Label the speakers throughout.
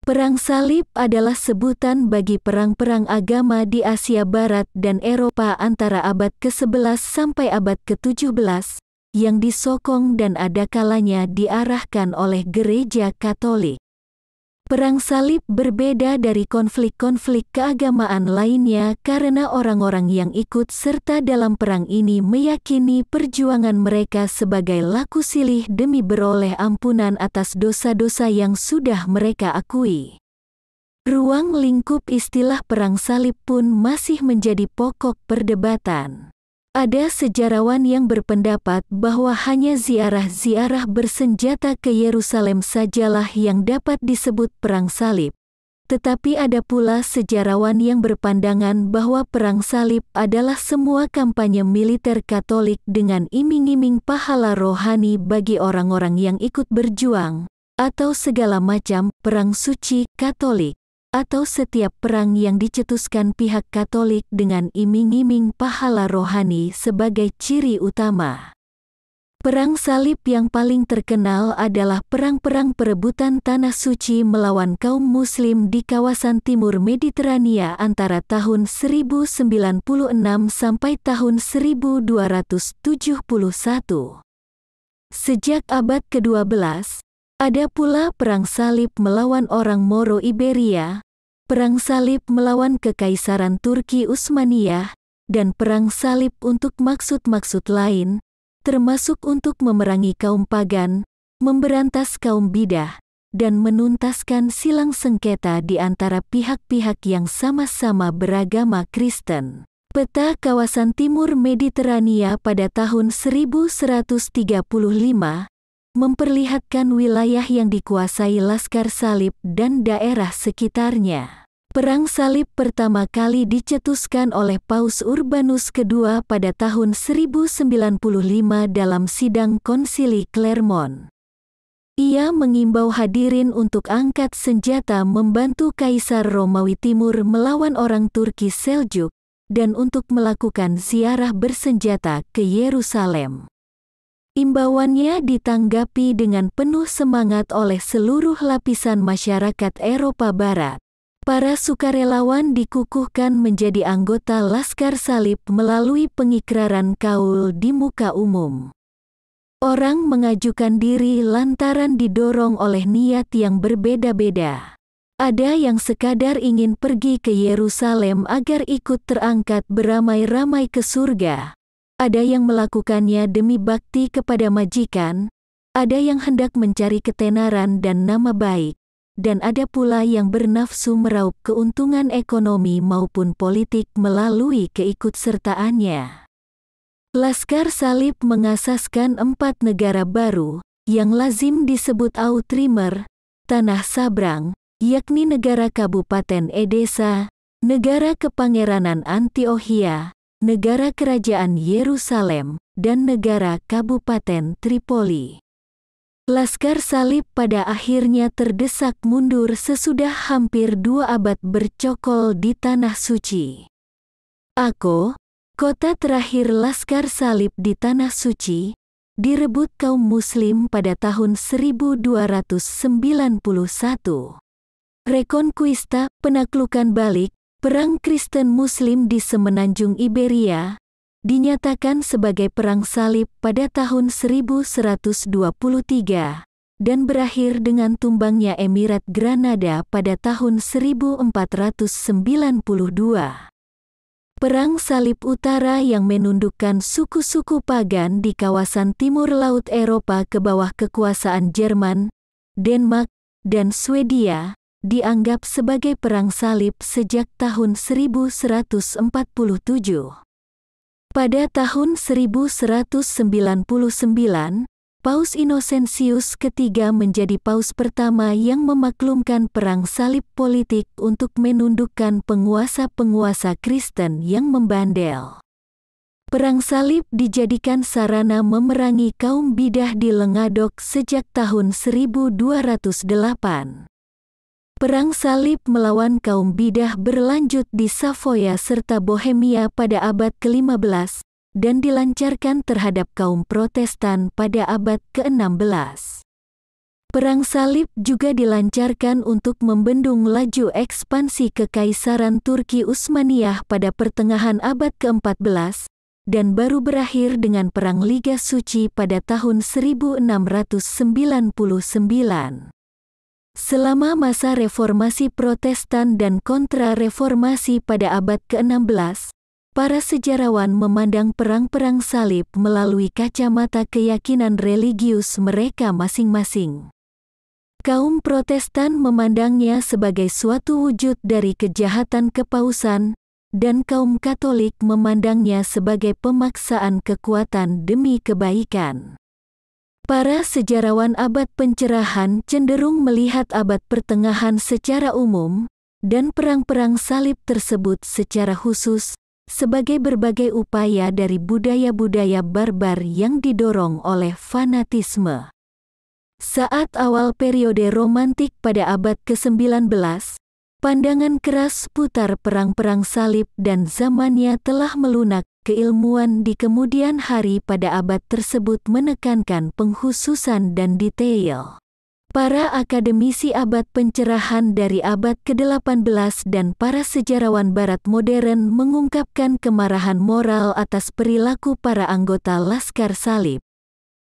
Speaker 1: Perang salib adalah sebutan bagi perang-perang agama di Asia Barat dan Eropa antara abad ke-11 sampai abad ke-17, yang disokong dan ada kalanya diarahkan oleh Gereja Katolik. Perang salib berbeda dari konflik-konflik keagamaan lainnya karena orang-orang yang ikut serta dalam perang ini meyakini perjuangan mereka sebagai laku silih demi beroleh ampunan atas dosa-dosa yang sudah mereka akui. Ruang lingkup istilah perang salib pun masih menjadi pokok perdebatan. Ada sejarawan yang berpendapat bahwa hanya ziarah-ziarah bersenjata ke Yerusalem sajalah yang dapat disebut perang salib. Tetapi ada pula sejarawan yang berpandangan bahwa perang salib adalah semua kampanye militer Katolik dengan iming-iming pahala rohani bagi orang-orang yang ikut berjuang, atau segala macam perang suci Katolik, atau setiap perang yang dicetuskan pihak Katolik dengan iming-iming pahala rohani sebagai ciri utama. Perang salib yang paling terkenal adalah perang-perang perebutan Tanah Suci melawan kaum Muslim di kawasan timur Mediterania antara tahun 1096 sampai tahun 1271. Sejak abad ke-12, ada pula perang salib melawan orang Moro Iberia, perang salib melawan Kekaisaran Turki Utsmaniyah, dan perang salib untuk maksud-maksud lain, termasuk untuk memerangi kaum pagan, memberantas kaum bidah, dan menuntaskan silang sengketa di antara pihak-pihak yang sama-sama beragama Kristen. Peta kawasan timur Mediterania pada tahun 1135 memperlihatkan wilayah yang dikuasai Laskar Salib dan daerah sekitarnya. Perang salib pertama kali dicetuskan oleh Paus Urbanus II pada tahun 1095 dalam sidang Konsili Clermont. Ia mengimbau hadirin untuk angkat senjata membantu Kaisar Romawi Timur melawan orang Turki Seljuk, dan untuk melakukan ziarah bersenjata ke Yerusalem. Imbauannya ditanggapi dengan penuh semangat oleh seluruh lapisan masyarakat Eropa Barat. Para sukarelawan dikukuhkan menjadi anggota Laskar Salib melalui pengikraran kaul di muka umum. Orang mengajukan diri lantaran didorong oleh niat yang berbeda-beda. Ada yang sekadar ingin pergi ke Yerusalem agar ikut terangkat beramai-ramai ke surga. Ada yang melakukannya demi bakti kepada majikan, ada yang hendak mencari ketenaran dan nama baik, dan ada pula yang bernafsu meraup keuntungan ekonomi maupun politik melalui keikutsertaannya. Laskar Salib mengasaskan 4 negara baru, yang lazim disebut Outremer, Tanah Sabrang, yakni negara Kabupaten Edesa, negara Kepangeranan Antiochia, negara Kerajaan Yerusalem, dan negara Kabupaten Tripoli. Laskar Salib pada akhirnya terdesak mundur sesudah hampir 2 abad bercokol di Tanah Suci. Akko, kota terakhir Laskar Salib di Tanah Suci, direbut kaum Muslim pada tahun 1291. Reconquista, penaklukan balik, perang Kristen Muslim di semenanjung Iberia, dinyatakan sebagai perang salib pada tahun 1123, dan berakhir dengan tumbangnya Emirat Granada pada tahun 1492. Perang Salib Utara yang menundukkan suku-suku pagan di kawasan timur laut Eropa ke bawah kekuasaan Jerman, Denmark, dan Swedia, dianggap sebagai perang salib sejak tahun 1147. Pada tahun 1199, Paus Innocentius III menjadi paus pertama yang memaklumkan perang salib politik untuk menundukkan penguasa-penguasa Kristen yang membandel. Perang salib dijadikan sarana memerangi kaum bidah di Lengadok sejak tahun 1208. Perang salib melawan kaum bidah berlanjut di Savoia serta Bohemia pada abad ke-15 dan dilancarkan terhadap kaum Protestan pada abad ke-16. Perang salib juga dilancarkan untuk membendung laju ekspansi Kekaisaran Turki Utsmaniyah pada pertengahan abad ke-14, dan baru berakhir dengan Perang Liga Suci pada tahun 1699. Selama masa reformasi Protestan dan kontra-reformasi pada abad ke-16, para sejarawan memandang perang-perang salib melalui kacamata keyakinan religius mereka masing-masing. Kaum Protestan memandangnya sebagai suatu wujud dari kejahatan kepausan, dan kaum Katolik memandangnya sebagai pemaksaan kekuatan demi kebaikan. Para sejarawan abad pencerahan cenderung melihat abad pertengahan secara umum, dan perang-perang salib tersebut secara khusus, sebagai berbagai upaya dari budaya-budaya barbar yang didorong oleh fanatisme. Saat awal periode romantik pada abad ke-19, pandangan keras putar perang-perang salib dan zamannya telah melunak. Keilmuan di kemudian hari pada abad tersebut menekankan pengkhususan dan detail. Para akademisi abad pencerahan dari abad ke-18 dan para sejarawan barat modern mengungkapkan kemarahan moral atas perilaku para anggota Laskar Salib.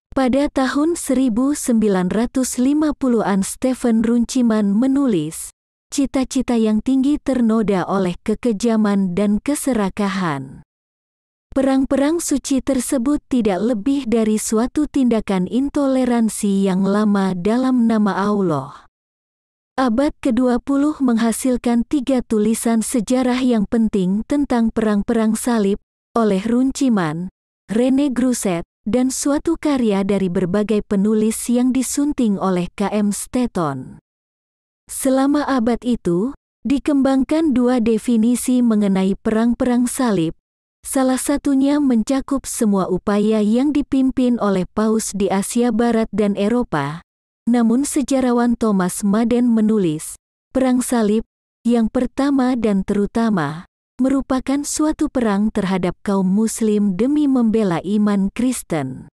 Speaker 1: Pada tahun 1950-an Stephen Runciman menulis, "Cita-cita yang tinggi ternoda oleh kekejaman dan keserakahan." Perang-perang suci tersebut tidak lebih dari suatu tindakan intoleransi yang lama dalam nama Allah. Abad ke-20 menghasilkan 3 tulisan sejarah yang penting tentang perang-perang salib, oleh Runciman, René Grousset, dan suatu karya dari berbagai penulis yang disunting oleh K.M. Stetton. Selama abad itu, dikembangkan 2 definisi mengenai perang-perang salib, salah satunya mencakup semua upaya yang dipimpin oleh Paus di Asia Barat dan Eropa. Namun sejarawan Thomas Madden menulis, perang salib, yang pertama dan terutama, merupakan suatu perang terhadap kaum Muslim demi membela iman Kristen.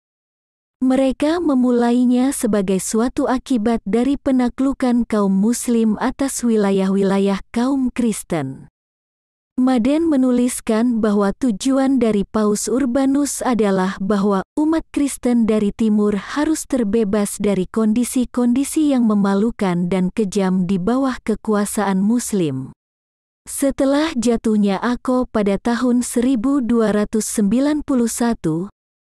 Speaker 1: Mereka memulainya sebagai suatu akibat dari penaklukan kaum Muslim atas wilayah-wilayah kaum Kristen. Madden menuliskan bahwa tujuan dari Paus Urbanus adalah bahwa umat Kristen dari timur harus terbebas dari kondisi-kondisi yang memalukan dan kejam di bawah kekuasaan Muslim. Setelah jatuhnya Akko pada tahun 1291,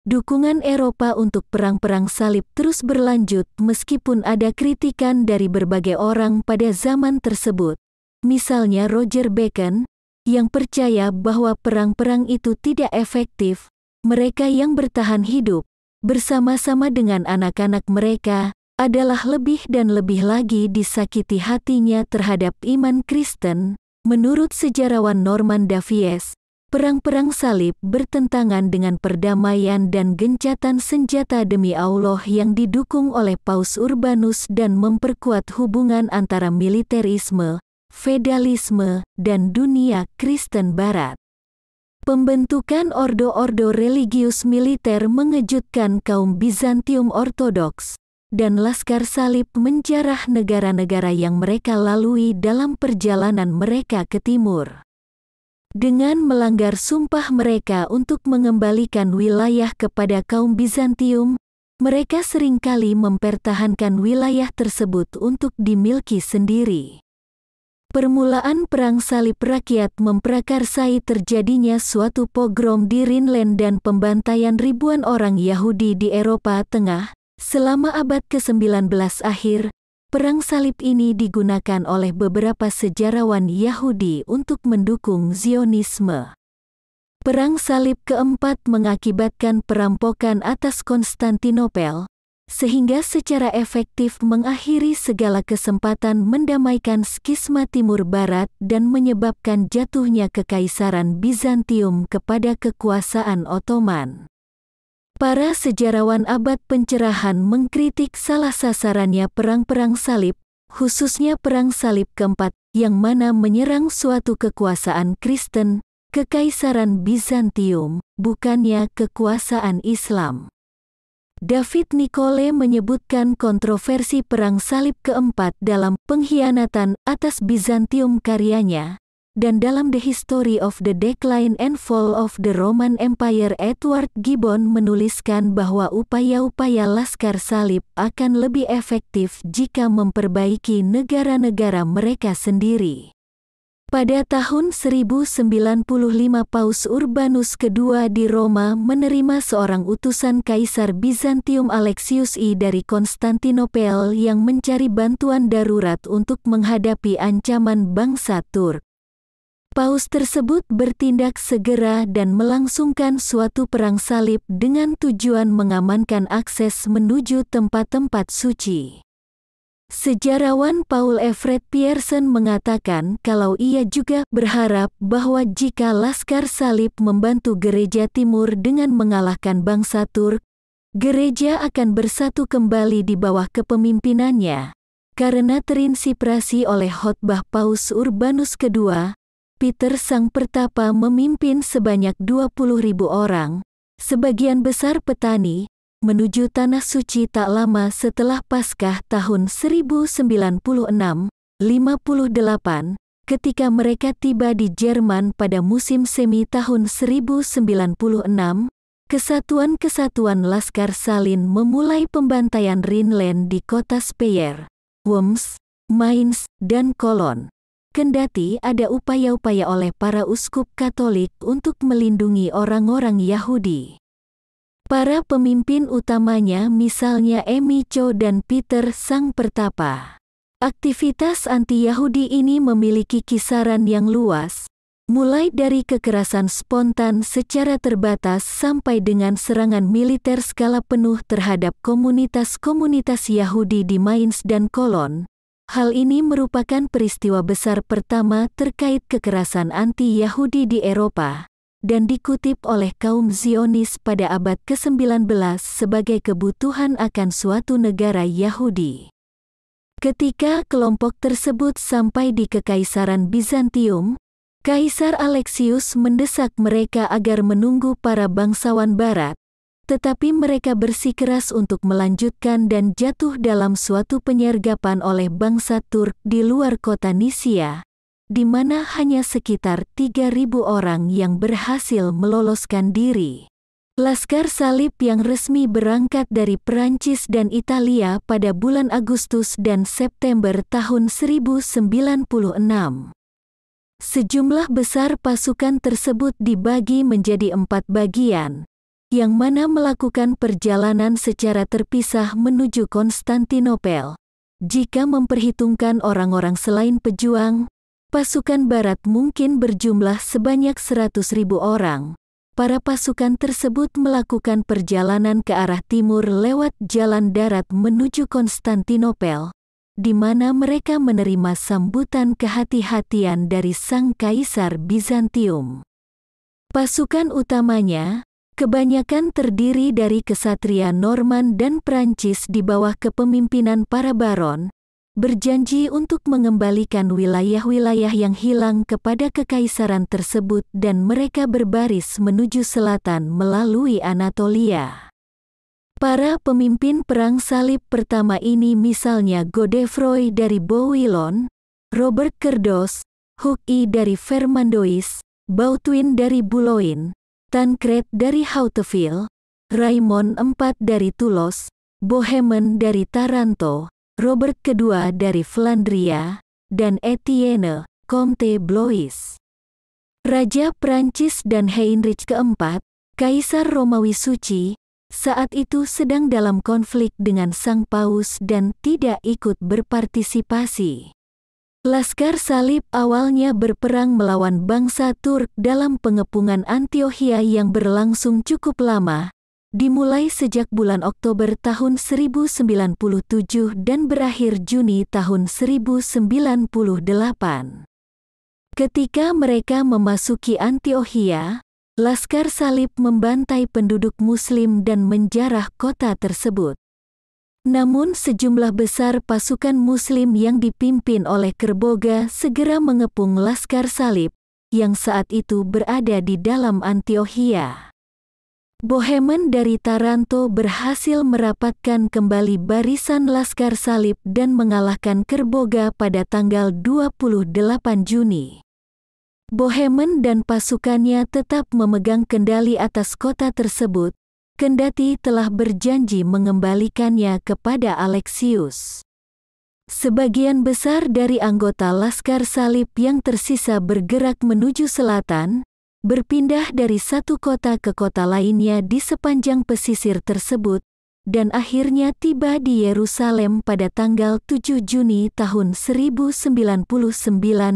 Speaker 1: dukungan Eropa untuk perang-perang salib terus berlanjut meskipun ada kritikan dari berbagai orang pada zaman tersebut. Misalnya Roger Bacon, yang percaya bahwa perang-perang itu tidak efektif. Mereka yang bertahan hidup, bersama-sama dengan anak-anak mereka, adalah lebih dan lebih lagi disakiti hatinya terhadap iman Kristen. Menurut sejarawan Norman Davies, perang-perang salib bertentangan dengan perdamaian dan gencatan senjata demi Allah yang didukung oleh Paus Urbanus dan memperkuat hubungan antara militerisme, feudalisme, dan dunia Kristen Barat. Pembentukan ordo-ordo religius militer mengejutkan kaum Bizantium Ortodoks, dan Laskar Salib menjarah negara-negara yang mereka lalui dalam perjalanan mereka ke timur. Dengan melanggar sumpah mereka untuk mengembalikan wilayah kepada kaum Bizantium, mereka seringkali mempertahankan wilayah tersebut untuk dimiliki sendiri. Permulaan perang salib rakyat memprakarsai terjadinya suatu pogrom di Rhineland dan pembantaian ribuan orang Yahudi di Eropa Tengah. Selama abad ke-19 akhir, perang salib ini digunakan oleh beberapa sejarawan Yahudi untuk mendukung Zionisme. Perang salib keempat mengakibatkan perampokan atas Konstantinopel, sehingga secara efektif mengakhiri segala kesempatan mendamaikan skisma Timur Barat dan menyebabkan jatuhnya Kekaisaran Bizantium kepada kekuasaan Ottoman. Para sejarawan abad pencerahan mengkritik salah sasarannya perang-perang salib, khususnya perang salib keempat, yang mana menyerang suatu kekuasaan Kristen, Kekaisaran Bizantium, bukannya kekuasaan Islam. David Nicole menyebutkan kontroversi Perang Salib keempat dalam Pengkhianatan atas Bizantium karyanya, dan dalam The History of the Decline and Fall of the Roman Empire Edward Gibbon menuliskan bahwa upaya-upaya Laskar Salib akan lebih efektif jika memperbaiki negara-negara mereka sendiri. Pada tahun 1095 Paus Urbanus II di Roma menerima seorang utusan Kaisar Bizantium Alexius I dari Konstantinopel yang mencari bantuan darurat untuk menghadapi ancaman bangsa Turk. Paus tersebut bertindak segera dan melangsungkan suatu perang salib dengan tujuan mengamankan akses menuju tempat-tempat suci. Sejarawan Paul Everett Pearson mengatakan kalau ia juga berharap bahwa jika Laskar Salib membantu gereja timur dengan mengalahkan bangsa Turk, gereja akan bersatu kembali di bawah kepemimpinannya. Karena terinspirasi oleh khotbah Paus Urbanus II, Peter Sang Pertapa memimpin sebanyak 20.000 orang, sebagian besar petani, menuju Tanah Suci tak lama setelah Paskah tahun 1096-58, ketika mereka tiba di Jerman pada musim semi tahun 1096, kesatuan-kesatuan Laskar Salin memulai pembantaian Rhineland di kota Speyer, Worms, Mainz, dan Cologne. Kendati ada upaya-upaya oleh para uskup Katolik untuk melindungi orang-orang Yahudi. Para pemimpin utamanya misalnya Emicho dan Peter Sang Pertapa. Aktivitas anti-Yahudi ini memiliki kisaran yang luas, mulai dari kekerasan spontan secara terbatas sampai dengan serangan militer skala penuh terhadap komunitas-komunitas Yahudi di Mainz dan Cologne. Hal ini merupakan peristiwa besar pertama terkait kekerasan anti-Yahudi di Eropa, dan dikutip oleh kaum Zionis pada abad ke-19 sebagai kebutuhan akan suatu negara Yahudi. Ketika kelompok tersebut sampai di Kekaisaran Bizantium, Kaisar Alexius mendesak mereka agar menunggu para bangsawan Barat, tetapi mereka bersikeras untuk melanjutkan dan jatuh dalam suatu penyergapan oleh bangsa Turk di luar kota Nisia, di mana hanya sekitar 3.000 orang yang berhasil meloloskan diri. Laskar Salib yang resmi berangkat dari Perancis dan Italia pada bulan Agustus dan September tahun 1096. Sejumlah besar pasukan tersebut dibagi menjadi 4 bagian, yang mana melakukan perjalanan secara terpisah menuju Konstantinopel. Jika memperhitungkan orang-orang selain pejuang, pasukan Barat mungkin berjumlah sebanyak 100.000 orang. Para pasukan tersebut melakukan perjalanan ke arah timur lewat jalan darat menuju Konstantinopel, di mana mereka menerima sambutan kehati-hatian dari Sang Kaisar Bizantium. Pasukan utamanya, kebanyakan terdiri dari kesatria Norman dan Prancis di bawah kepemimpinan para baron, berjanji untuk mengembalikan wilayah-wilayah yang hilang kepada kekaisaran tersebut dan mereka berbaris menuju selatan melalui Anatolia. Para pemimpin perang salib pertama ini misalnya Godefroy dari Bouillon, Robert Cerdos, Hugh I dari Vermandois, Bautwin dari Boulogne, Tancred dari Hauteville, Raymond IV dari Toulouse, Bohemond dari Taranto, Robert II dari Flandria, dan Etienne, Comte Blois. Raja Prancis dan Heinrich keempat, Kaisar Romawi Suci, saat itu sedang dalam konflik dengan Sang Paus dan tidak ikut berpartisipasi. Laskar Salib awalnya berperang melawan bangsa Turk dalam pengepungan Antiokhia yang berlangsung cukup lama, dimulai sejak bulan Oktober tahun 1097 dan berakhir Juni tahun 1098. Ketika mereka memasuki Antiokhia, Laskar Salib membantai penduduk Muslim dan menjarah kota tersebut. Namun sejumlah besar pasukan Muslim yang dipimpin oleh Kerboga segera mengepung Laskar Salib, yang saat itu berada di dalam Antiokhia. Bohemen dari Taranto berhasil merapatkan kembali barisan Laskar Salib dan mengalahkan Kerboga pada tanggal 28 Juni. Bohemen dan pasukannya tetap memegang kendali atas kota tersebut, kendati telah berjanji mengembalikannya kepada Alexius. Sebagian besar dari anggota Laskar Salib yang tersisa bergerak menuju selatan, berpindah dari satu kota ke kota lainnya di sepanjang pesisir tersebut, dan akhirnya tiba di Yerusalem pada tanggal 7 Juni tahun 1099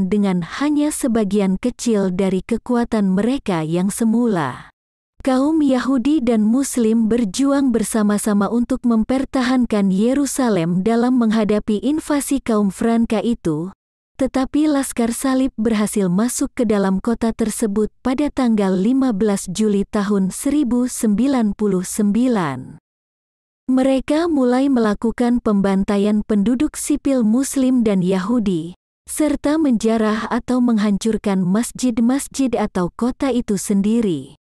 Speaker 1: dengan hanya sebagian kecil dari kekuatan mereka yang semula. Kaum Yahudi dan Muslim berjuang bersama-sama untuk mempertahankan Yerusalem dalam menghadapi invasi kaum Franka itu, tetapi Laskar Salib berhasil masuk ke dalam kota tersebut pada tanggal 15 Juli tahun 1099. Mereka mulai melakukan pembantaian penduduk sipil Muslim dan Yahudi, serta menjarah atau menghancurkan masjid-masjid atau kota itu sendiri.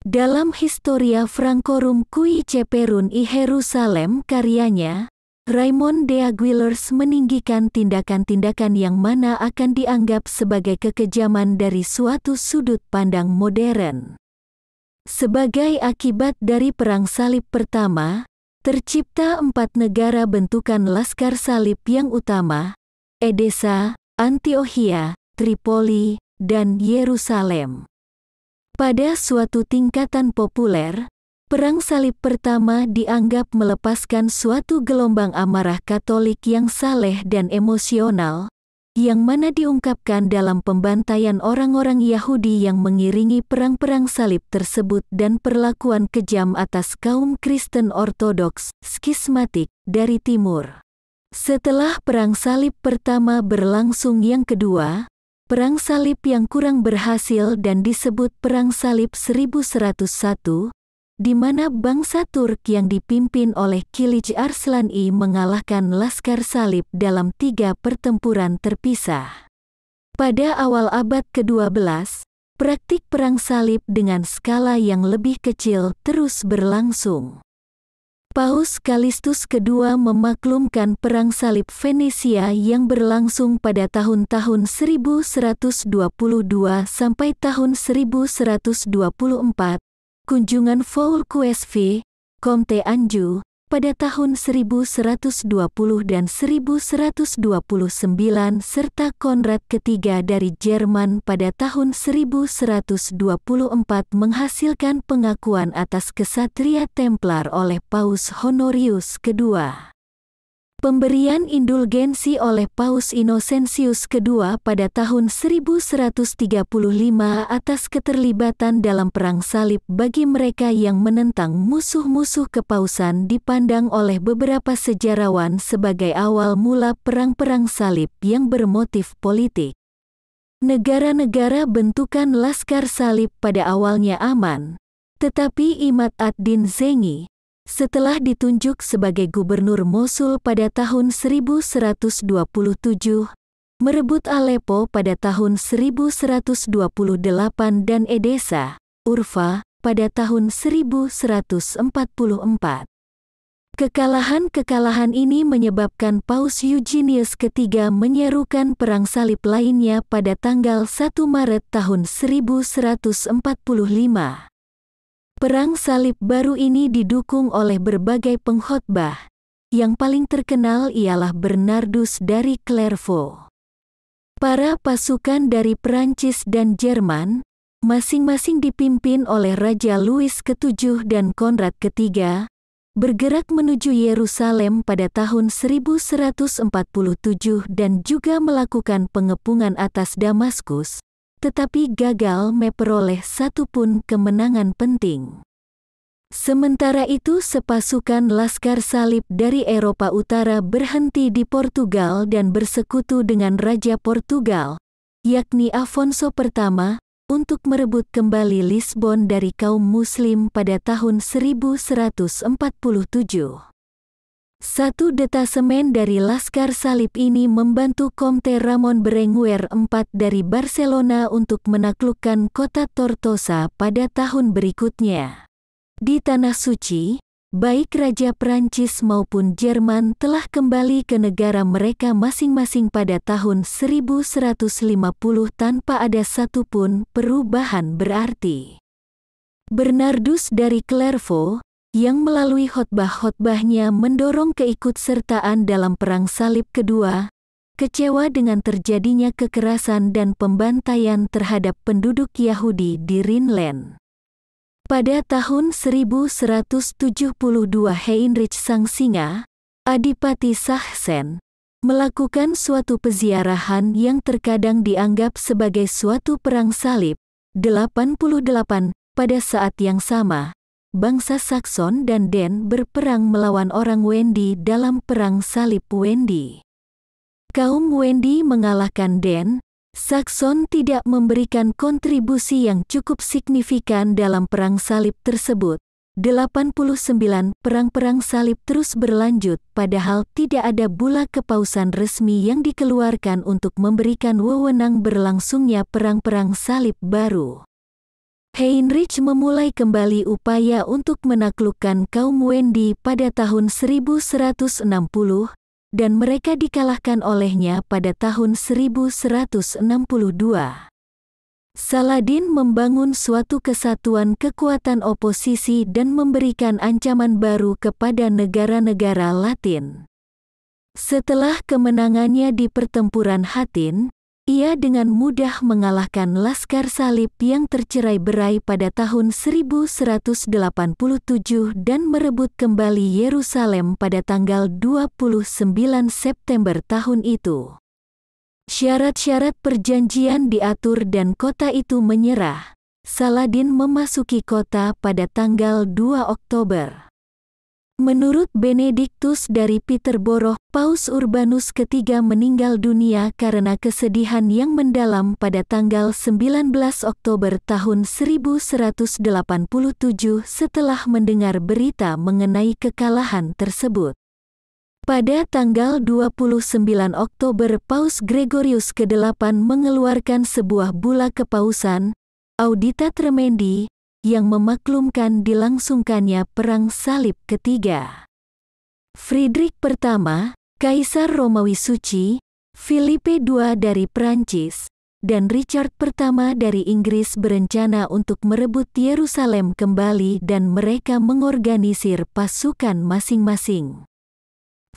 Speaker 1: Dalam Historia Francorum Cui Ceperun I Jerusalem karyanya, Raymond de Aguilers meninggikan tindakan-tindakan yang mana akan dianggap sebagai kekejaman dari suatu sudut pandang modern. Sebagai akibat dari Perang Salib Pertama, tercipta 4 negara bentukan Laskar Salib yang utama, Edessa, Antiochia, Tripoli, dan Yerusalem. Pada suatu tingkatan populer, Perang Salib Pertama dianggap melepaskan suatu gelombang amarah Katolik yang saleh dan emosional, yang mana diungkapkan dalam pembantaian orang-orang Yahudi yang mengiringi perang-perang salib tersebut dan perlakuan kejam atas kaum Kristen Ortodoks, skismatik, dari timur. Setelah Perang Salib Pertama berlangsung yang kedua, Perang Salib yang kurang berhasil dan disebut Perang Salib 1101, di mana bangsa Turk yang dipimpin oleh Kilij Arslan I mengalahkan Laskar Salib dalam 3 pertempuran terpisah. Pada awal abad ke-12, praktik perang salib dengan skala yang lebih kecil terus berlangsung. Paus Kalistus II memaklumkan Perang Salib Venesia yang berlangsung pada tahun-tahun 1122 sampai tahun 1124, kunjungan Foul Quesvi, Comte Anjou, pada tahun 1120 dan 1129 serta Konrad III dari Jerman pada tahun 1124 menghasilkan pengakuan atas kesatria Templar oleh Paus Honorius II. Pemberian indulgensi oleh Paus Innocentius II pada tahun 1135 atas keterlibatan dalam perang salib bagi mereka yang menentang musuh-musuh kepausan dipandang oleh beberapa sejarawan sebagai awal mula perang-perang salib yang bermotif politik. Negara-negara bentukan Laskar Salib pada awalnya aman, tetapi Imad ad-Din Zengi, setelah ditunjuk sebagai gubernur Mosul pada tahun 1127, merebut Aleppo pada tahun 1128 dan Edessa, Urfa, pada tahun 1144. Kekalahan-kekalahan ini menyebabkan Paus Eugenius III menyerukan perang salib lainnya pada tanggal 1 Maret tahun 1145. Perang salib baru ini didukung oleh berbagai pengkhotbah. Yang paling terkenal ialah Bernardus dari Clairvaux. Para pasukan dari Prancis dan Jerman, masing-masing dipimpin oleh Raja Louis VII dan Konrad III, bergerak menuju Yerusalem pada tahun 1147 dan juga melakukan pengepungan atas Damaskus, tetapi gagal memperoleh satupun kemenangan penting. Sementara itu sepasukan Laskar Salib dari Eropa Utara berhenti di Portugal dan bersekutu dengan Raja Portugal, yakni Afonso I, untuk merebut kembali Lisbon dari kaum Muslim pada tahun 1147. Satu detasemen dari Laskar Salib ini membantu Comte Ramon Berenguer IV dari Barcelona untuk menaklukkan kota Tortosa pada tahun berikutnya. Di Tanah Suci, baik Raja Prancis maupun Jerman telah kembali ke negara mereka masing-masing pada tahun 1150 tanpa ada satupun perubahan berarti. Bernardus dari Clairvaux, yang melalui khotbah-khotbahnya mendorong keikutsertaan dalam Perang Salib Kedua, kecewa dengan terjadinya kekerasan dan pembantaian terhadap penduduk Yahudi di Rhineland. Pada tahun 1172 Heinrich Sang Singa, Adipati Sachsen, melakukan suatu peziarahan yang terkadang dianggap sebagai suatu perang salib. 88. Pada saat yang sama, bangsa Sakson dan Den berperang melawan orang Wendi dalam Perang Salib Wendi. Kaum Wendi mengalahkan Den. Sakson tidak memberikan kontribusi yang cukup signifikan dalam perang salib tersebut. 89. Perang-perang salib terus berlanjut, padahal tidak ada bula kepausan resmi yang dikeluarkan untuk memberikan wewenang berlangsungnya perang-perang salib baru. Heinrich memulai kembali upaya untuk menaklukkan kaum Wendi pada tahun 1160, dan mereka dikalahkan olehnya pada tahun 1162. Saladin membangun suatu kesatuan kekuatan oposisi dan memberikan ancaman baru kepada negara-negara Latin. Setelah kemenangannya di pertempuran Hattin, ia dengan mudah mengalahkan Laskar Salib yang tercerai-berai pada tahun 1187 dan merebut kembali Yerusalem pada tanggal 29 September tahun itu. Syarat-syarat perjanjian diatur dan kota itu menyerah. Saladin memasuki kota pada tanggal 2 Oktober. Menurut Benediktus dari Peterborough, Paus Urbanus III meninggal dunia karena kesedihan yang mendalam pada tanggal 19 Oktober tahun 1187 setelah mendengar berita mengenai kekalahan tersebut. Pada tanggal 29 Oktober Paus Gregorius ke-8 mengeluarkan sebuah bula kepausan, Audita Tremendi, yang memaklumkan dilangsungkannya Perang Salib Ketiga. Friedrich I, Kaisar Romawi Suci, Philippe II dari Prancis, dan Richard I dari Inggris berencana untuk merebut Yerusalem kembali dan mereka mengorganisir pasukan masing-masing.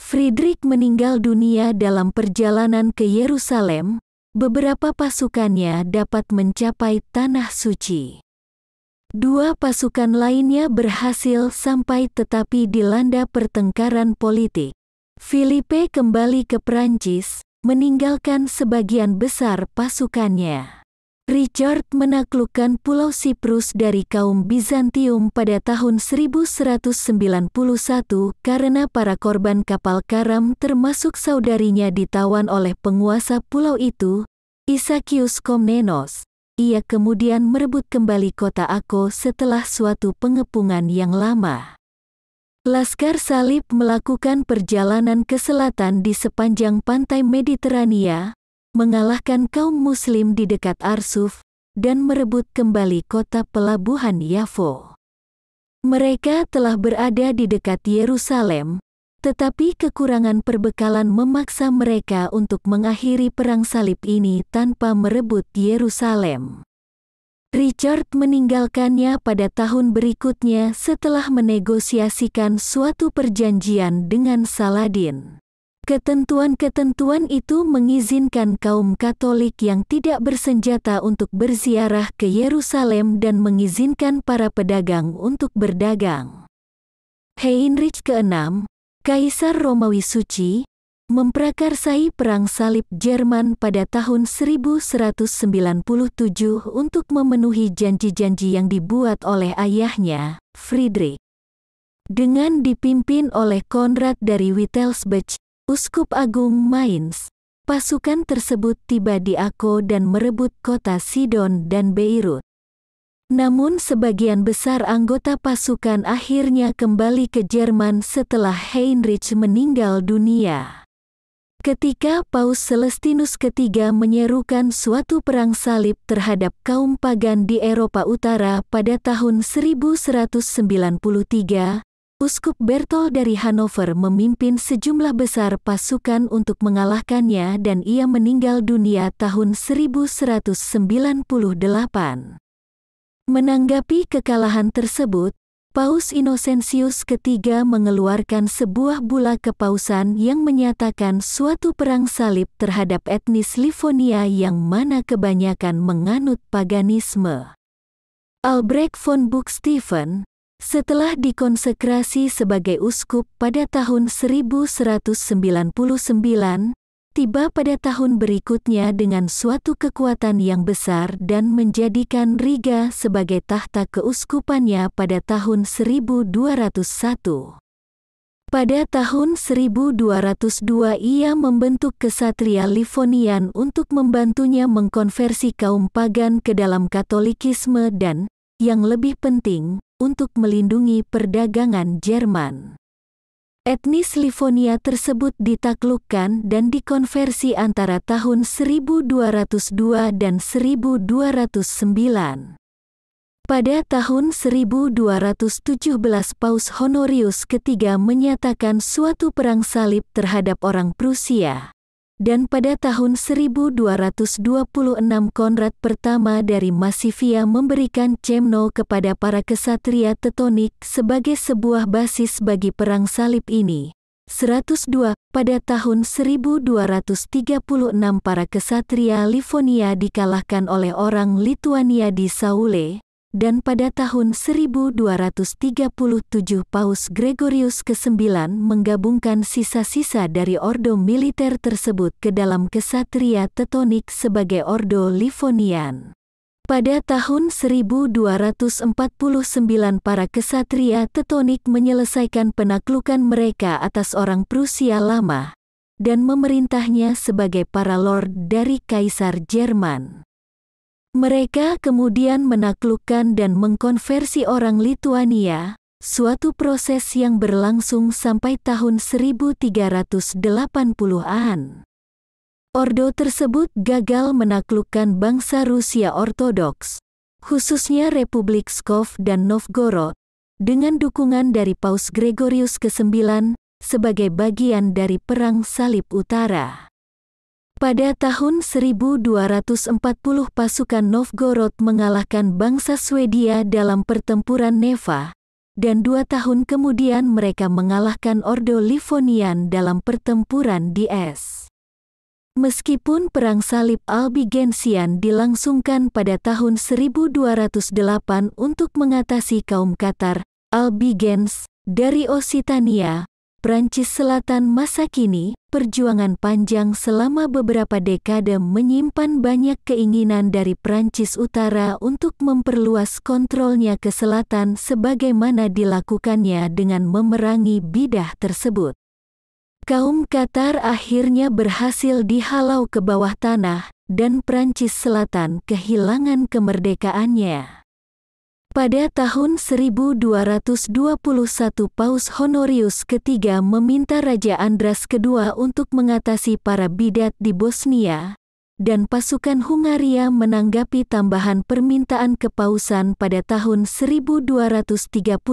Speaker 1: Friedrich meninggal dunia dalam perjalanan ke Yerusalem, beberapa pasukannya dapat mencapai Tanah Suci. Dua pasukan lainnya berhasil sampai tetapi dilanda pertengkaran politik. Philippe kembali ke Prancis, meninggalkan sebagian besar pasukannya. Richard menaklukkan Pulau Siprus dari kaum Bizantium pada tahun 1191 karena para korban kapal karam termasuk saudarinya ditawan oleh penguasa pulau itu, Isakius Komnenos. Ia kemudian merebut kembali kota Akko setelah suatu pengepungan yang lama. Laskar Salib melakukan perjalanan ke selatan di sepanjang pantai Mediterania, mengalahkan kaum Muslim di dekat Arsuf, dan merebut kembali kota pelabuhan Yafo. Mereka telah berada di dekat Yerusalem, tetapi kekurangan perbekalan memaksa mereka untuk mengakhiri perang salib ini tanpa merebut Yerusalem. Richard meninggalkannya pada tahun berikutnya setelah menegosiasikan suatu perjanjian dengan Saladin. Ketentuan-ketentuan itu mengizinkan kaum Katolik yang tidak bersenjata untuk berziarah ke Yerusalem dan mengizinkan para pedagang untuk berdagang. Heinrich ke-6, Kaisar Romawi Suci, memprakarsai Perang Salib Jerman pada tahun 1197 untuk memenuhi janji-janji yang dibuat oleh ayahnya, Friedrich. Dengan dipimpin oleh Konrad dari Wittelsbach, Uskup Agung Mainz, pasukan tersebut tiba di Akko dan merebut kota Sidon dan Beirut. Namun sebagian besar anggota pasukan akhirnya kembali ke Jerman setelah Heinrich meninggal dunia. Ketika Paus Celestinus III menyerukan suatu perang salib terhadap kaum pagan di Eropa Utara pada tahun 1193, Uskup Berthold dari Hanover memimpin sejumlah besar pasukan untuk mengalahkannya dan ia meninggal dunia tahun 1198. Menanggapi kekalahan tersebut, Paus Innocentius III mengeluarkan sebuah bula kepausan yang menyatakan suatu perang salib terhadap etnis Livonia yang mana kebanyakan menganut paganisme. Albrecht von Buxtehude, setelah dikonsekrasi sebagai uskup pada tahun 1199, tiba pada tahun berikutnya dengan suatu kekuatan yang besar dan menjadikan Riga sebagai tahta keuskupannya pada tahun 1201. Pada tahun 1202 ia membentuk kesatria Livonian untuk membantunya mengkonversi kaum pagan ke dalam Katolikisme dan, yang lebih penting, untuk melindungi perdagangan Jerman. Etnis Livonia tersebut ditaklukkan dan dikonversi antara tahun 1202 dan 1209. Pada tahun 1217 Paus Honorius III menyatakan suatu perang salib terhadap orang Prusia. Dan pada tahun 1226 Konrad pertama dari Masivia memberikan Cemno kepada para kesatria Teutonik sebagai sebuah basis bagi perang salib ini. 102. Pada tahun 1236 para kesatria Livonia dikalahkan oleh orang Lituania di Saule. Dan pada tahun 1237 Paus Gregorius ke-9 menggabungkan sisa-sisa dari ordo militer tersebut ke dalam kesatria Teutonik sebagai ordo Livonian. Pada tahun 1249 para kesatria Teutonik menyelesaikan penaklukan mereka atas orang Prusia lama dan memerintahnya sebagai para lord dari Kaisar Jerman. Mereka kemudian menaklukkan dan mengkonversi orang Lituania, suatu proses yang berlangsung sampai tahun 1380-an. Ordo tersebut gagal menaklukkan bangsa Rusia Ortodoks, khususnya Republik Pskov dan Novgorod, dengan dukungan dari Paus Gregorius ke-9 sebagai bagian dari Perang Salib Utara. Pada tahun 1240 pasukan Novgorod mengalahkan bangsa Swedia dalam pertempuran Neva, dan 2 tahun kemudian mereka mengalahkan Ordo Livonian dalam pertempuran Dies. Meskipun Perang Salib Albigensian dilangsungkan pada tahun 1208 untuk mengatasi kaum Katar, Albigens, dari Occitania, Prancis Selatan masa kini, perjuangan panjang selama beberapa dekade menyimpan banyak keinginan dari Prancis Utara untuk memperluas kontrolnya ke selatan sebagaimana dilakukannya dengan memerangi bidah tersebut. Kaum Katar akhirnya berhasil dihalau ke bawah tanah dan Prancis Selatan kehilangan kemerdekaannya. Pada tahun 1221 Paus Honorius III meminta Raja Andras II untuk mengatasi para bidat di Bosnia, dan pasukan Hungaria menanggapi tambahan permintaan kepausan pada tahun 1234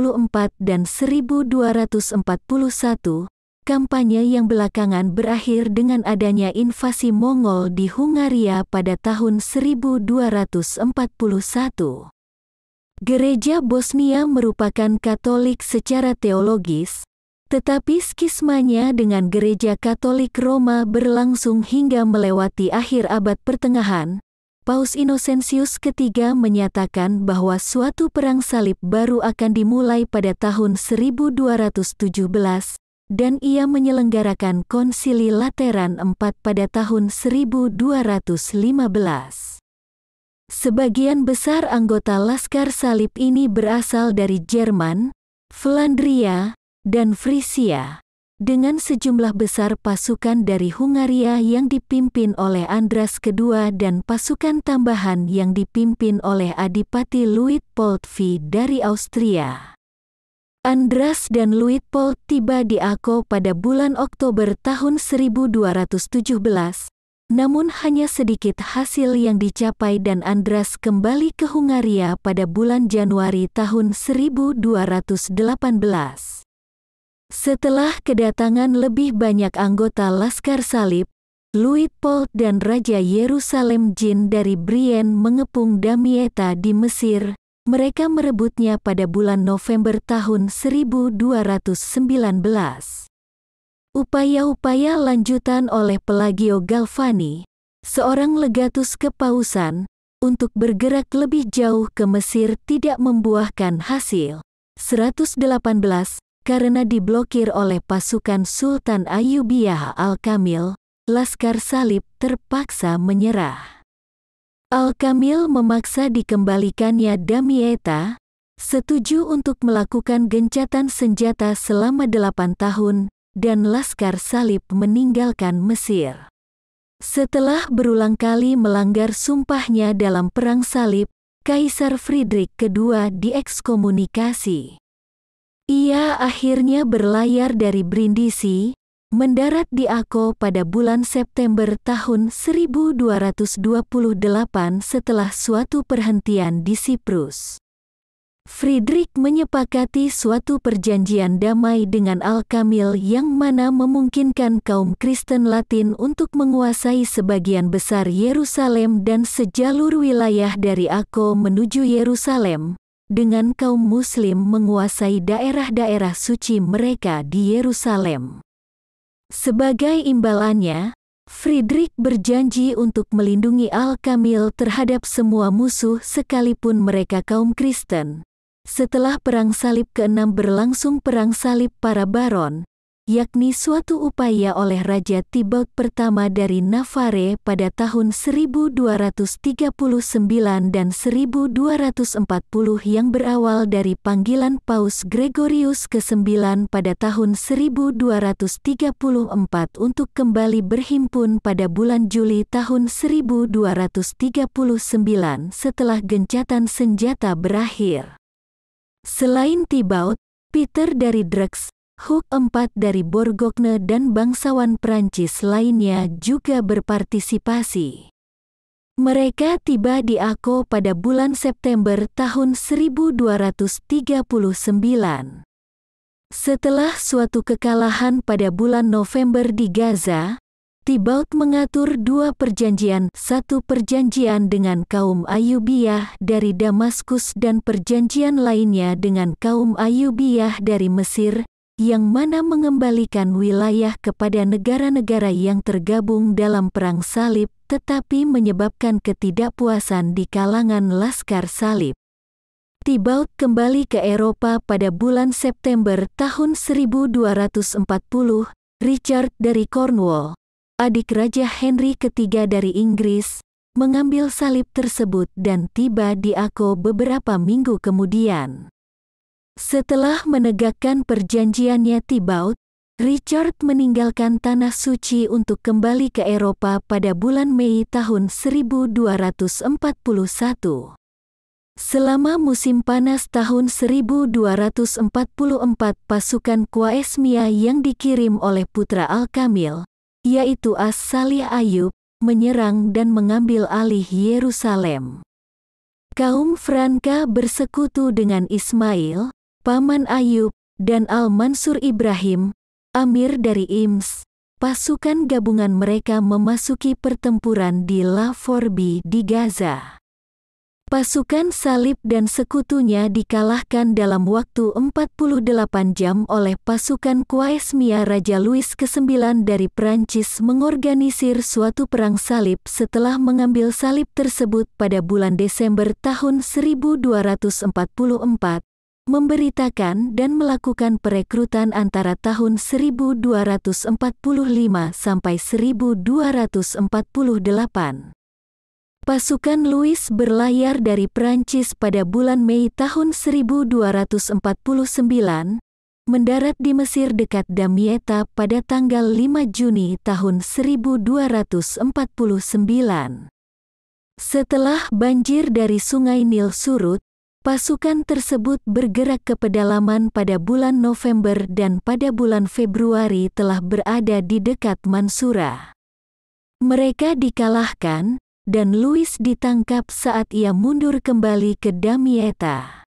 Speaker 1: dan 1241, kampanye yang belakangan berakhir dengan adanya invasi Mongol di Hungaria pada tahun 1241. Gereja Bosnia merupakan Katolik secara teologis, tetapi skismanya dengan Gereja Katolik Roma berlangsung hingga melewati akhir abad pertengahan. Paus Innocentius III menyatakan bahwa suatu perang salib baru akan dimulai pada tahun 1217, dan ia menyelenggarakan Konsili Lateran IV pada tahun 1215. Sebagian besar anggota Laskar Salib ini berasal dari Jerman, Flandria, dan Frisia, dengan sejumlah besar pasukan dari Hungaria yang dipimpin oleh Andras II dan pasukan tambahan yang dipimpin oleh Adipati Luitpold V dari Austria. Andras dan Luitpold tiba di Akko pada bulan Oktober tahun 1217, namun hanya sedikit hasil yang dicapai dan Andras kembali ke Hungaria pada bulan Januari tahun 1218. Setelah kedatangan lebih banyak anggota Laskar Salib, Luitpold dan Raja Yerusalem Jin dari Brienne mengepung Damietta di Mesir. Mereka merebutnya pada bulan November tahun 1219. Upaya-upaya lanjutan oleh Pelagio Galvani, seorang legatus kepausan, untuk bergerak lebih jauh ke Mesir tidak membuahkan hasil. 118 karena diblokir oleh pasukan Sultan Ayyubiyah Al-Kamil. Laskar Salib terpaksa menyerah. Al-Kamil memaksa dikembalikannya Damietta, setuju untuk melakukan gencatan senjata selama 8 tahun, dan Laskar Salib meninggalkan Mesir. Setelah berulang kali melanggar sumpahnya dalam Perang Salib, Kaisar Friedrich II diekskomunikasi. Ia akhirnya berlayar dari Brindisi, mendarat di Akko pada bulan September tahun 1228 setelah suatu perhentian di Siprus. Friedrich menyepakati suatu perjanjian damai dengan Al-Kamil yang mana memungkinkan kaum Kristen Latin untuk menguasai sebagian besar Yerusalem dan sejalur wilayah dari Akko menuju Yerusalem, dengan kaum Muslim menguasai daerah-daerah suci mereka di Yerusalem. Sebagai imbalannya, Friedrich berjanji untuk melindungi Al-Kamil terhadap semua musuh sekalipun mereka kaum Kristen. Setelah Perang Salib ke-6 berlangsung Perang Salib para Baron, yakni suatu upaya oleh Raja Thibaut pertama dari Navarre pada tahun 1239 dan 1240 yang berawal dari panggilan Paus Gregorius ke-9 pada tahun 1234 untuk kembali berhimpun pada bulan Juli tahun 1239 setelah gencatan senjata berakhir. Selain Thibaut, Peter dari Dreux, Hug IV dari Bourgogne dan bangsawan Prancis lainnya juga berpartisipasi. Mereka tiba di Akko pada bulan September tahun 1239. Setelah suatu kekalahan pada bulan November di Gaza, Thibaut mengatur 2 perjanjian, satu perjanjian dengan kaum Ayyubiyah dari Damaskus dan perjanjian lainnya dengan kaum Ayyubiyah dari Mesir, yang mana mengembalikan wilayah kepada negara-negara yang tergabung dalam Perang Salib, tetapi menyebabkan ketidakpuasan di kalangan Laskar Salib. Thibaut kembali ke Eropa pada bulan September tahun 1240. Richard dari Cornwall, adik Raja Henry III dari Inggris, mengambil salib tersebut dan tiba di Akko beberapa minggu kemudian. Setelah menegakkan perjanjiannya Thibaut, Richard meninggalkan Tanah Suci untuk kembali ke Eropa pada bulan Mei tahun 1241. Selama musim panas tahun 1244 pasukan Qaesmia yang dikirim oleh putra Al-Kamil, yaitu As-Salih Ayyub, menyerang dan mengambil alih Yerusalem. Kaum Franka bersekutu dengan Ismail, paman Ayub, dan Al-Mansur Ibrahim, Amir dari Ims. Pasukan gabungan mereka memasuki pertempuran di La Forbi di Gaza. Pasukan Salib dan sekutunya dikalahkan dalam waktu 48 jam oleh pasukan Qaesmia. Raja Louis ke-9 dari Prancis mengorganisir suatu perang salib setelah mengambil salib tersebut pada bulan Desember tahun 1244, memberitakan dan melakukan perekrutan antara tahun 1245 sampai 1248. Pasukan Louis berlayar dari Prancis pada bulan Mei tahun 1249, mendarat di Mesir dekat Damietta pada tanggal 5 Juni tahun 1249. Setelah banjir dari Sungai Nil surut, Pasukan tersebut bergerak ke pedalaman pada bulan November dan pada bulan Februari telah berada di dekat Mansura. Mereka dikalahkan, dan Louis ditangkap saat ia mundur kembali ke Damietta.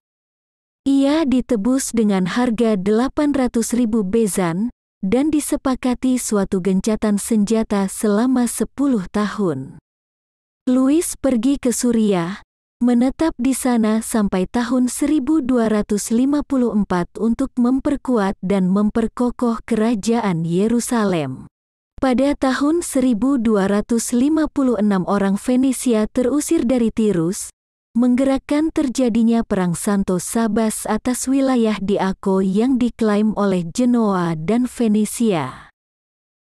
Speaker 1: Ia ditebus dengan harga 800.000 bezan, dan disepakati suatu gencatan senjata selama 10 tahun. Louis pergi ke Suriah, menetap di sana sampai tahun 1254 untuk memperkuat dan memperkokoh kerajaan Yerusalem. Pada tahun 1256 orang Fenisia terusir dari Tirus, menggerakkan terjadinya Perang Santo Sabas atas wilayah di Akko yang diklaim oleh Genoa dan Fenisia.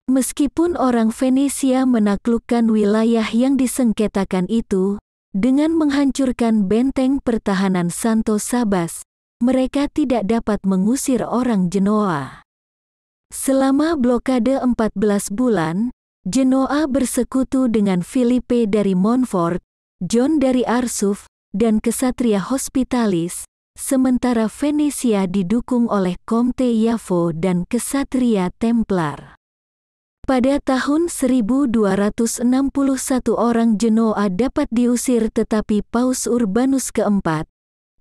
Speaker 1: Meskipun orang Fenisia menaklukkan wilayah yang disengketakan itu, dengan menghancurkan benteng pertahanan Santo Sabas, mereka tidak dapat mengusir orang Genoa. Selama blokade 14 bulan, Genoa bersekutu dengan Filipe dari Montfort, John dari Arsuf, dan kesatria Hospitalis, sementara Venesia didukung oleh Comte Yafo dan kesatria Templar. Pada tahun 1261 orang Genoa dapat diusir tetapi Paus Urbanus keempat,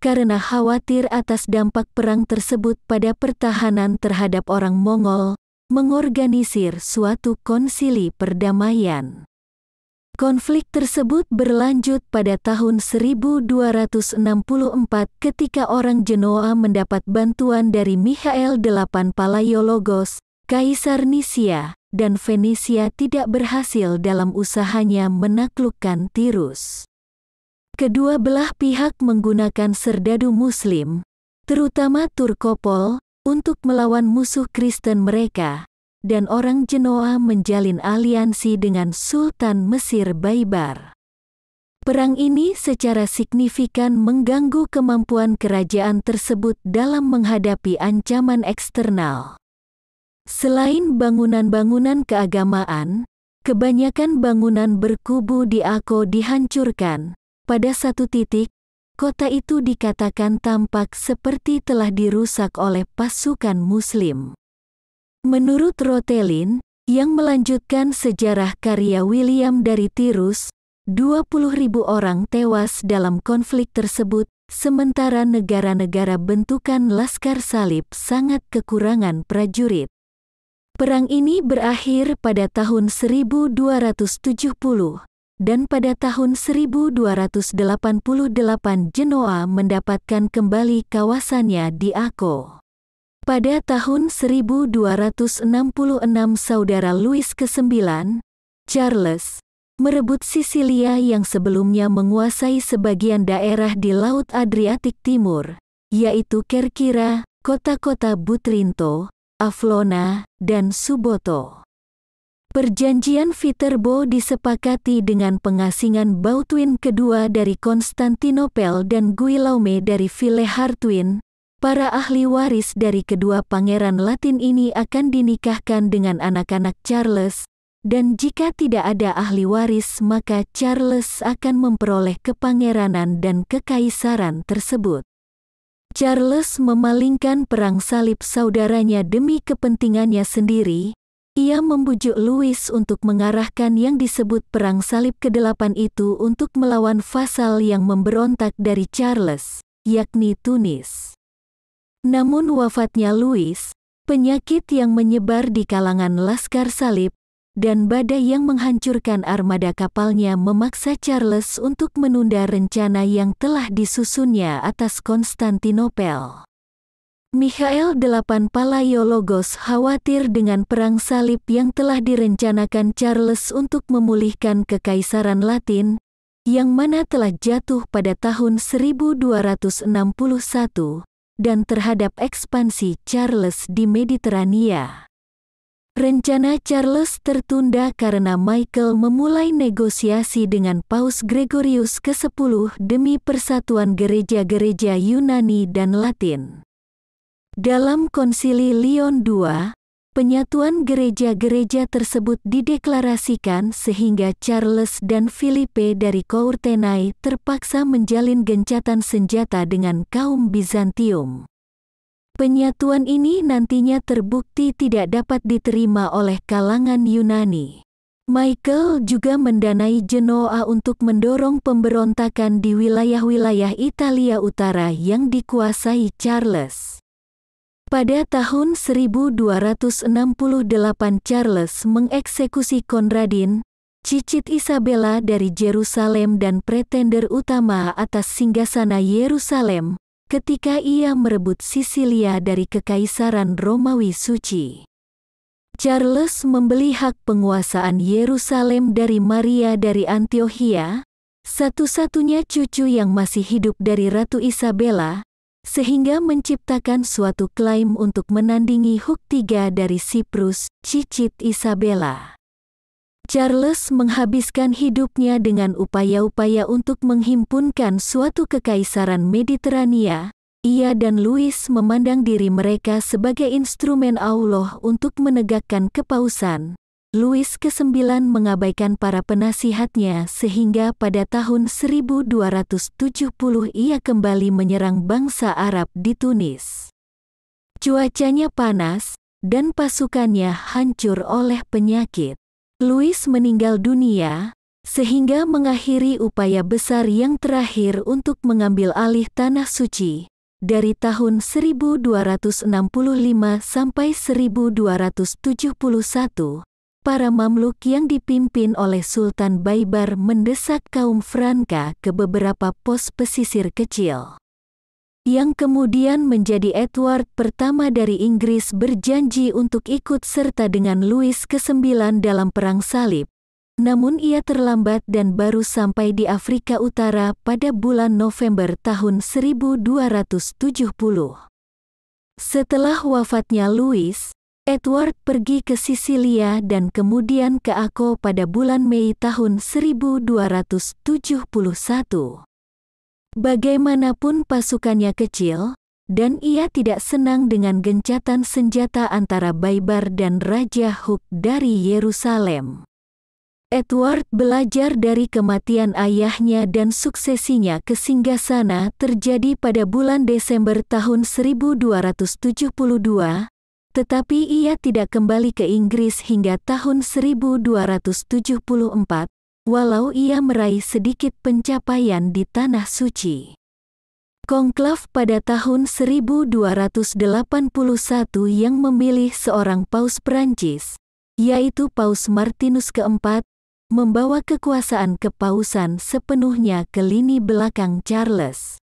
Speaker 1: karena khawatir atas dampak perang tersebut pada pertahanan terhadap orang Mongol, mengorganisir suatu konsili perdamaian. Konflik tersebut berlanjut pada tahun 1264 ketika orang Genoa mendapat bantuan dari Mikhael VIII Palaiologos, Kaisar Nisia, dan Venesia tidak berhasil dalam usahanya menaklukkan Tirus. Kedua belah pihak menggunakan serdadu Muslim, terutama Turkopol, untuk melawan musuh Kristen mereka, dan orang Genoa menjalin aliansi dengan Sultan Mesir Baibars. Perang ini secara signifikan mengganggu kemampuan kerajaan tersebut dalam menghadapi ancaman eksternal. Selain bangunan-bangunan keagamaan, kebanyakan bangunan berkubu di Akko dihancurkan. Pada satu titik, kota itu dikatakan tampak seperti telah dirusak oleh pasukan Muslim. Menurut Rotelin, yang melanjutkan sejarah karya William dari Tirus, 20.000 orang tewas dalam konflik tersebut, sementara negara-negara bentukan Laskar Salib sangat kekurangan prajurit. Perang ini berakhir pada tahun 1270, dan pada tahun 1288 Genoa mendapatkan kembali kawasannya di Akko. Pada tahun 1266 saudara Louis ke-9, Charles, merebut Sisilia yang sebelumnya menguasai sebagian daerah di Laut Adriatik Timur, yaitu Kerkyra, kota-kota Butrinto, Avlona, dan Suboto. Perjanjian Viterbo disepakati dengan pengasingan Bautwin kedua dari Konstantinopel dan Guillaume dari Villehartuin. Para ahli waris dari kedua pangeran Latin ini akan dinikahkan dengan anak-anak Charles, dan jika tidak ada ahli waris maka Charles akan memperoleh kepangeranan dan kekaisaran tersebut. Charles memalingkan perang salib saudaranya demi kepentingannya sendiri. Ia membujuk Louis untuk mengarahkan yang disebut Perang Salib ke-8 itu untuk melawan vasal yang memberontak dari Charles, yakni Tunis. Namun wafatnya Louis, penyakit yang menyebar di kalangan Laskar Salib, dan badai yang menghancurkan armada kapalnya memaksa Charles untuk menunda rencana yang telah disusunnya atas Konstantinopel. Mikhael VIII Palaiologos khawatir dengan perang salib yang telah direncanakan Charles untuk memulihkan kekaisaran Latin, yang mana telah jatuh pada tahun 1261, dan terhadap ekspansi Charles di Mediterania. Rencana Charles tertunda karena Michael memulai negosiasi dengan Paus Gregorius ke-10 demi persatuan gereja-gereja Yunani dan Latin. Dalam Konsili Lyon II, Penyatuan gereja-gereja tersebut dideklarasikan sehingga Charles dan Philippe dari Courtenay terpaksa menjalin gencatan senjata dengan kaum Bizantium. Penyatuan ini nantinya terbukti tidak dapat diterima oleh kalangan Yunani. Michael juga mendanai Genoa untuk mendorong pemberontakan di wilayah-wilayah Italia Utara yang dikuasai Charles. Pada tahun 1268 Charles mengeksekusi Conradin, cicit Isabella dari Yerusalem dan pretender utama atas singgasana Yerusalem, ketika ia merebut Sisilia dari Kekaisaran Romawi Suci. Charles membeli hak penguasaan Yerusalem dari Maria dari Antiokhia, satu-satunya cucu yang masih hidup dari Ratu Isabella, sehingga menciptakan suatu klaim untuk menandingi hak III dari Siprus, cicit Isabella. Charles menghabiskan hidupnya dengan upaya-upaya untuk menghimpunkan suatu kekaisaran Mediterania. Ia dan Louis memandang diri mereka sebagai instrumen Allah untuk menegakkan kepausan. Louis ke-9 mengabaikan para penasihatnya sehingga pada tahun 1270 ia kembali menyerang bangsa Arab di Tunis. Cuacanya panas, dan pasukannya hancur oleh penyakit. Louis meninggal dunia, sehingga mengakhiri upaya besar yang terakhir untuk mengambil alih Tanah Suci, dari tahun 1265 sampai 1271. Para Mamluk yang dipimpin oleh Sultan Baibar mendesak kaum Franka ke beberapa pos pesisir kecil. Yang kemudian menjadi Edward pertama dari Inggris berjanji untuk ikut serta dengan Louis ke-9 dalam Perang Salib. Namun ia terlambat dan baru sampai di Afrika Utara pada bulan November tahun 1270. Setelah wafatnya Louis, Edward pergi ke Sisilia dan kemudian ke Akko pada bulan Mei tahun 1271. Bagaimanapun pasukannya kecil, dan ia tidak senang dengan gencatan senjata antara Baibar dan Raja Hug dari Yerusalem. Edward belajar dari kematian ayahnya dan suksesinya ke singgasana terjadi pada bulan Desember tahun 1272. Tetapi ia tidak kembali ke Inggris hingga tahun 1274, walau ia meraih sedikit pencapaian di Tanah Suci. Konklav pada tahun 1281 yang memilih seorang paus Prancis, yaitu Paus Martinus keempat, membawa kekuasaan kepausan sepenuhnya ke lini belakang Charles.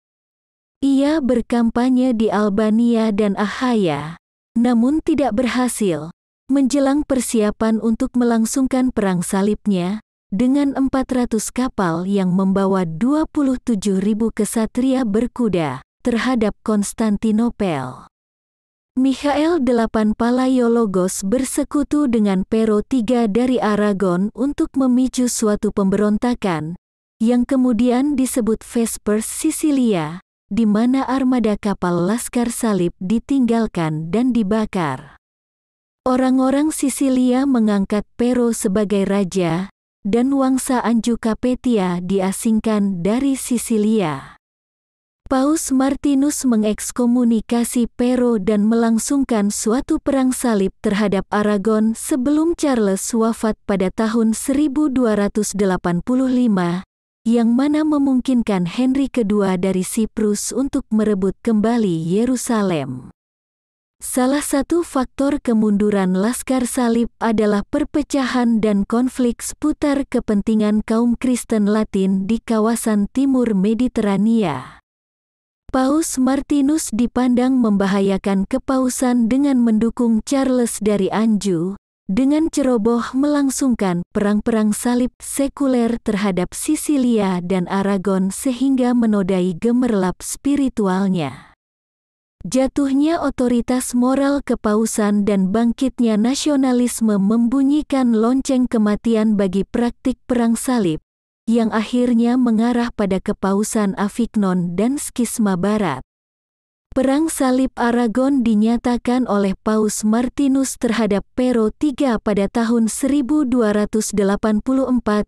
Speaker 1: Ia berkampanye di Albania dan Achaia, namun tidak berhasil. Menjelang persiapan untuk melangsungkan perang salibnya, dengan 400 kapal yang membawa 27.000 kesatria berkuda, terhadap Konstantinopel. Mikhael VIII Palaiologos bersekutu dengan Pero III dari Aragon untuk memicu suatu pemberontakan, yang kemudian disebut Vespers Sisilia, di mana armada kapal Laskar Salib ditinggalkan dan dibakar. Orang-orang Sisilia mengangkat Pero sebagai raja, dan Wangsa Anjou Kapetia diasingkan dari Sisilia. Paus Martinus mengekskomunikasi Pero dan melangsungkan suatu perang salib terhadap Aragon sebelum Charles wafat pada tahun 1285, yang mana memungkinkan Henry II dari Siprus untuk merebut kembali Yerusalem. Salah satu faktor kemunduran Laskar Salib adalah perpecahan dan konflik seputar kepentingan kaum Kristen Latin di kawasan timur Mediterania. Paus Martinus dipandang membahayakan kepausan dengan mendukung Charles dari Anjou, dengan ceroboh melangsungkan perang-perang salib sekuler terhadap Sisilia dan Aragon sehingga menodai gemerlap spiritualnya. Jatuhnya otoritas moral kepausan dan bangkitnya nasionalisme membunyikan lonceng kematian bagi praktik perang salib, yang akhirnya mengarah pada kepausan Avignon dan skisma barat. Perang salib Aragon dinyatakan oleh Paus Martinus terhadap Pero III pada tahun 1284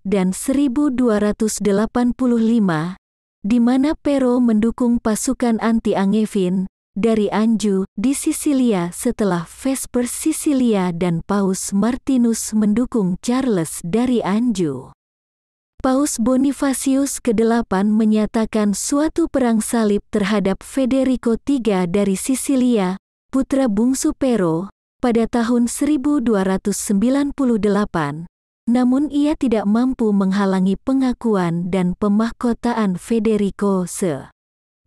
Speaker 1: dan 1285, di mana Pero mendukung pasukan anti-Angevin dari Anjou di Sisilia setelah Vespers Sisilia, dan Paus Martinus mendukung Charles dari Anjou. Paus Bonifacius ke-8 menyatakan suatu perang salib terhadap Federico III dari Sisilia, putra bungsu Pero, pada tahun 1298, namun ia tidak mampu menghalangi pengakuan dan pemahkotaan Federico se.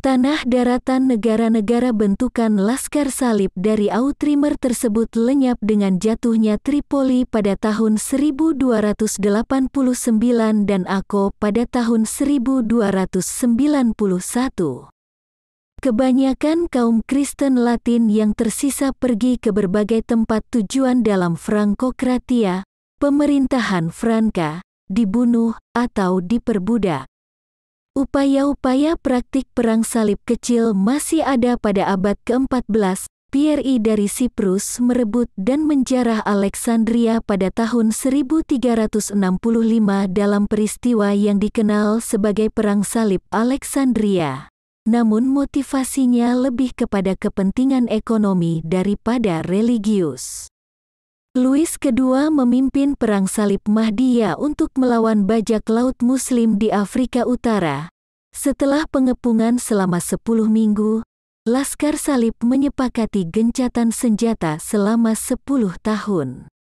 Speaker 1: Tanah daratan negara-negara bentukan Laskar Salib dari Outremer tersebut lenyap dengan jatuhnya Tripoli pada tahun 1289 dan Akko pada tahun 1291. Kebanyakan kaum Kristen Latin yang tersisa pergi ke berbagai tempat tujuan dalam Frankokratia, pemerintahan Franka, dibunuh atau diperbudak. Upaya-upaya praktik perang salib kecil masih ada pada abad ke-14. Pierre I dari Siprus merebut dan menjarah Alexandria pada tahun 1365 dalam peristiwa yang dikenal sebagai Perang Salib Alexandria. Namun motivasinya lebih kepada kepentingan ekonomi daripada religius. Louis II memimpin Perang Salib Mahdiyah untuk melawan bajak laut Muslim di Afrika Utara. Setelah pengepungan selama 10 minggu, Laskar Salib menyepakati gencatan senjata selama 10 tahun.